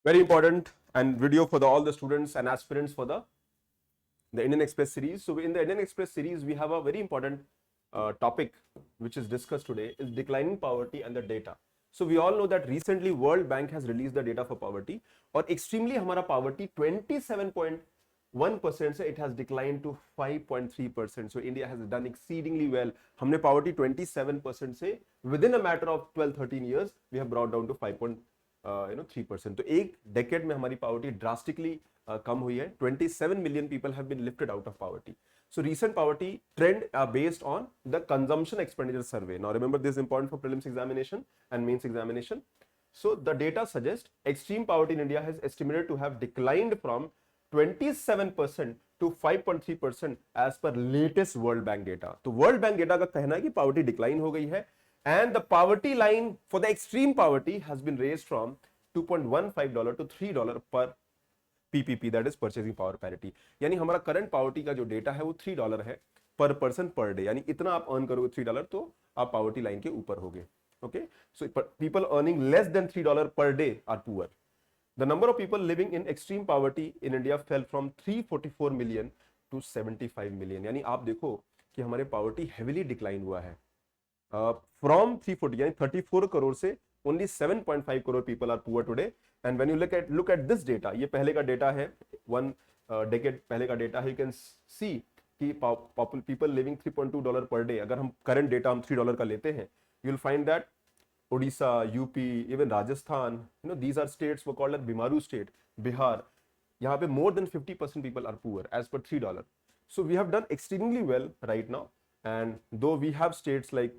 very important and video for all the students and aspirants for the Indian Express series. So in the Indian Express series, we have a very important topic which is discussed today is declining poverty and the data. So we all know that recently World Bank has released the data for poverty और extremely हमारा poverty 27.1% से it has declined to 5.3%. So India has done exceedingly well. हमने poverty 27% से within a matter of 12-13 years we have brought down to 5.3%. तो एक decade में हमारी poverty drastically कम हुई है. 27 million people have been lifted out of poverty. So recent poverty trend are based on the consumption expenditure survey. Now remember, this is important for prelims examination and mains examination. So the data suggests extreme poverty in India has estimated to have declined from 27% to 5.3% as per latest World Bank data. तो World Bank data का कहना है कि poverty decline हो गई है and the poverty line for the extreme poverty has been raised from $2.15 to $3 per PPP, that is purchasing power parity. यानी हमारा करंट पावर्टी का जो डेटा है वो $3 है पर पर्सन पर डे, यानी इतना आप अर्न करोगे $3 तो आप पावर्टी लाइन के ऊपर होगे. Okay, so people earning less than $3 per day are poor. The number of people living in extreme poverty in India fell from 344 million to 75 million. यानी आप देखो कि हमारे पावर्टी हेविली डिक्लाइन हुआ है फ्रॉम 340 यानी 34 करोड़ से only 7.5 crore people are poor today. And when you look at this data, ये पहले का डेटा है, one decade पहले का डेटा है, you can see कि people living $3.2 per day, अगर हम current data हम $3 का लेते हैं, you will find that Odisha, UP, even Rajasthan, you know, these are states were called as Bimaru state, Bihar, यहाँ पे more than 50% people are poor as per $3. So we have done extremely well right now, and though we have states like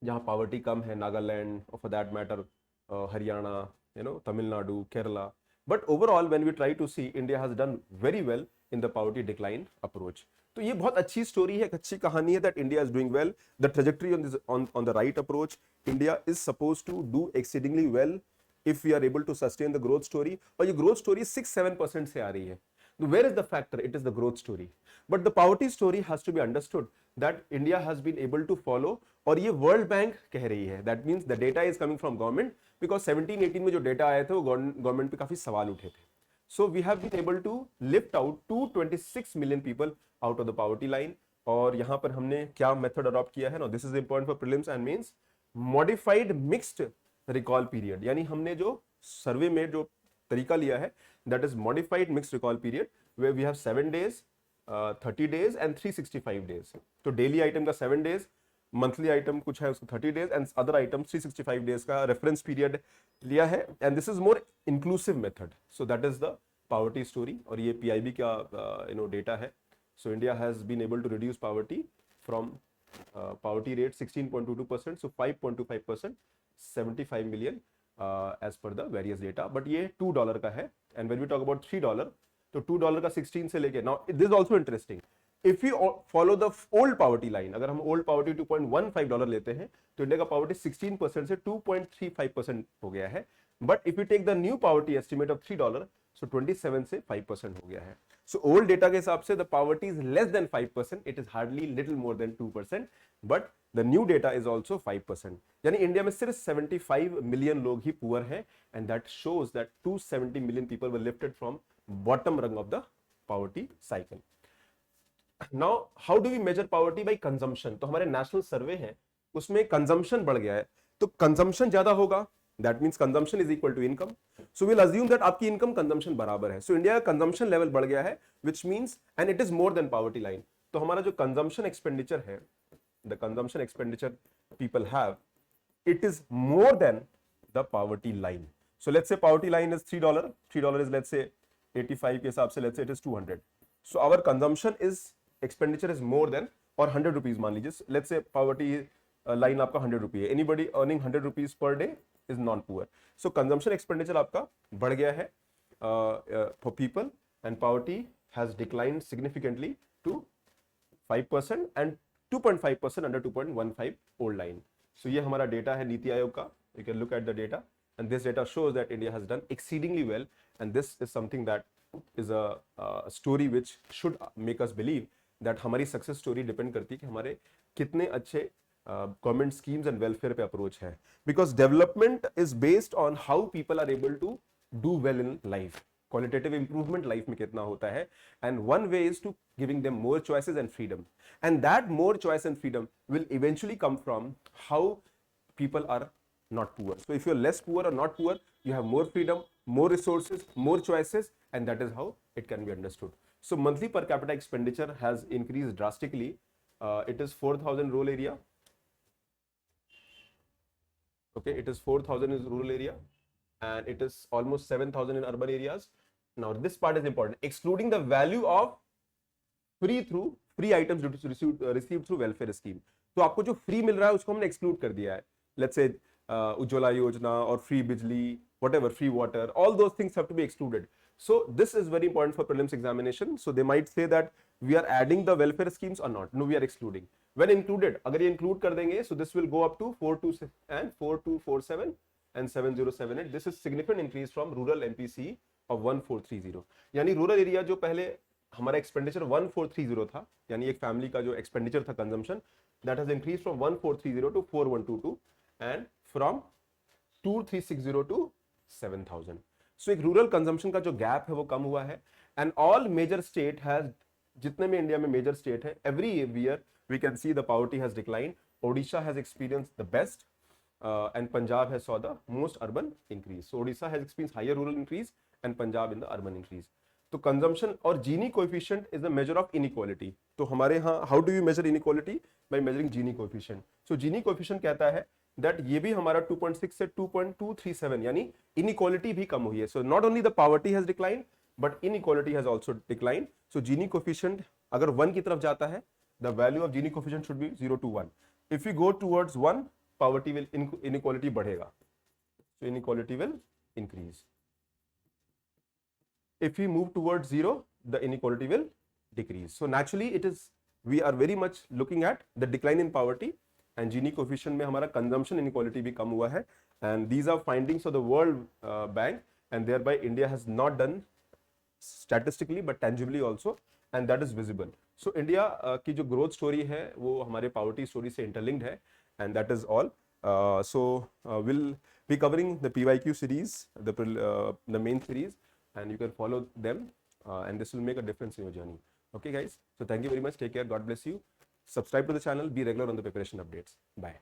जहाँ poverty कम है, नागालैंड और for that matter Haryana, you know, Tamil Nadu, Kerala, but overall when we try to see, India has done very well in the poverty decline approach. तो ये बहुत अच्छी story है, एक अच्छी कहानी है that India is doing well. The trajectory on the right approach. India is suppose to do exceedingly well if we are able to sustain the growth story. और ये ग्रोथ स्टोरी 6-7% से आ रही है. Where is the factor? It is the growth story. But the poverty story has to be understood that India has been able to follow. और ये World Bank कह रही है. That means the data is coming from government because 17-18 में जो data आए थे वो government पे काफी सवाल उठे थे. So we have been able to lift out 226 million people out of the poverty line. और यहाँ पर हमने क्या method adopt किया है? Now this is important for prelims and mains. Modified mixed recall period. यानी हमने जो सर्वे में जो तरीका लिया है, that is modified mixed recall period where we have 7 days, 30 days and 365 days. तो daily item का 7 days, monthly item कुछ है उसका 30 days and other item 365 days का reference period लिया है. And this is more inclusive method. So that is the poverty story. और ये PIB का data है. So India has been able to reduce poverty from poverty rate 16.22%, so 5.25%, 75 million as per the various data. But ये $2 का है. And when we talk about $3, तो $2 का 16 से लेके, now this is also interesting. If we follow the old poverty line, अगर हम old poverty $2.15 लेते हैं तो इंडिया का poverty 16% से 2.35% हो गया है. But if we take the new poverty estimate of $3, so 27 से 5% हो गया है. So old data के हिसाब से the poverty is less than 5%. It is hardly little more than 2%. But the new data is also 5%. यानी इंडिया में सिर्फ 75 मिलियन लोग ही पुअर हैं. And that shows that 270 million people were lifted from bottom rung of the poverty cycle. Now how do we measure poverty? By consumption. तो हमारे national सर्वे हैं उसमें consumption बढ़ गया है. तो कंजम्पशन ज्यादा होगा, that means consumption is equal to income. So we'll assume that आपकी इनकम कंजम्पशन बराबर है. So इंडिया का कंजम्पशन लेवल बढ़ गया है, which means and it is more than poverty line. तो हमारा जो कंजम्पशन एक्सपेंडिचर है, the consumption expenditure people have, it is more than the poverty line. So let's say poverty line is $3. $3 is, let's say 85 के हिसाब से, let's say it is 200. So our consumption is expenditure is more than, और 100 rupees मान लीजिए. Let's say poverty line आपका 100 रुपये है. Anybody earning 100 rupees per day is non-poor. So consumption expenditure आपका बढ़ गया है for people, and poverty has declined significantly to 5% and 2.5% under 2.15 old line. So ये हमारा डेटा है नीति आयोग का. You can look at the data, and this data shows that India has done exceedingly well, and this is something that is a story which should make us believe that हमारी success story depend करती है कि हमारे कितने अच्छे government schemes and welfare पे approach है, because development is based on how people are able to do well in life, qualitative improvement life में कितना होता है, and one way is to giving them more choices and freedom, and that more choice and freedom will eventually come from how people are not poor. So if you're less poor or not poor, you have more freedom, more resources, more choices, and that is how it can be understood. So monthly per capita expenditure has increased drastically. It is 4,000 rural area. Okay, it is 4,000 in rural area, and it is almost 7,000 in urban areas. Now this part is important, excluding the value of free items received through welfare scheme. तो आपको जो free मिल रहा है उसको हमने exclude कर दिया है. लेट्स से उज्ज्वला योजना और फ्री बिजली, whatever, free water, all those things have to be excluded. So this is very important for prelims examination. So they might say that we are adding the welfare schemes or not. No, we are excluding. When included, अगर ये include कर देंगे, so this will go up to 4247 and 7078. This is significant increase from rural MPC of 1430. यानी rural area जो पहले हमारा expenditure 1430 था, यानी एक फैमिली का जो एक्सपेंडिचर था consumption, that has increase from 1430 to 4122 and from 2360 to 7000. सो एक रूरल कंजम्पशन का जो गैप है वो कम हुआ है, and all major state has, जितने में इंडिया में मेजर स्टेट है, every year we can see the poverty has decline. Odisha has experience the best and Punjab has saw the most urban increase. So Odisha has experienced higher rural increase and Punjab in the urban increase. तो consumption और Gini coefficient is the measure of inequality. तो हमारे यहाँ how do you measure inequality? By measuring Gini coefficient. So Gini coefficient कहता है that ये भी हमारा 2.6 से 2.237, यानी इनइक्वालिटी भी कम हुई है. So not only the poverty has decline but inequality has also decline. So Gini coefficient अगर 1 की तरफ जाता है, the value of Gini coefficient should be 0 to 1. If you go towards 1, poverty will, inequality बढ़ेगा. So inequality will increase. If we move towards 0, the inequality will decrease. So naturally it is, we are very much looking at the decline in poverty, and Gini coefficient में हमारा consumption inequality भी कम हुआ है, and these are findings of the World Bank, and thereby India has not done statistically but tangibly also, and that is visible. So India की जो growth story है वो हमारे poverty story से interlinked है, and that is all. So we'll be covering the PYQ series, the main series, and you can follow them, and this will make a difference in your journey. Okay guys, so thank you very much, take care, God bless you. Subscribe to the channel, be regular on the preparation updates. Bye.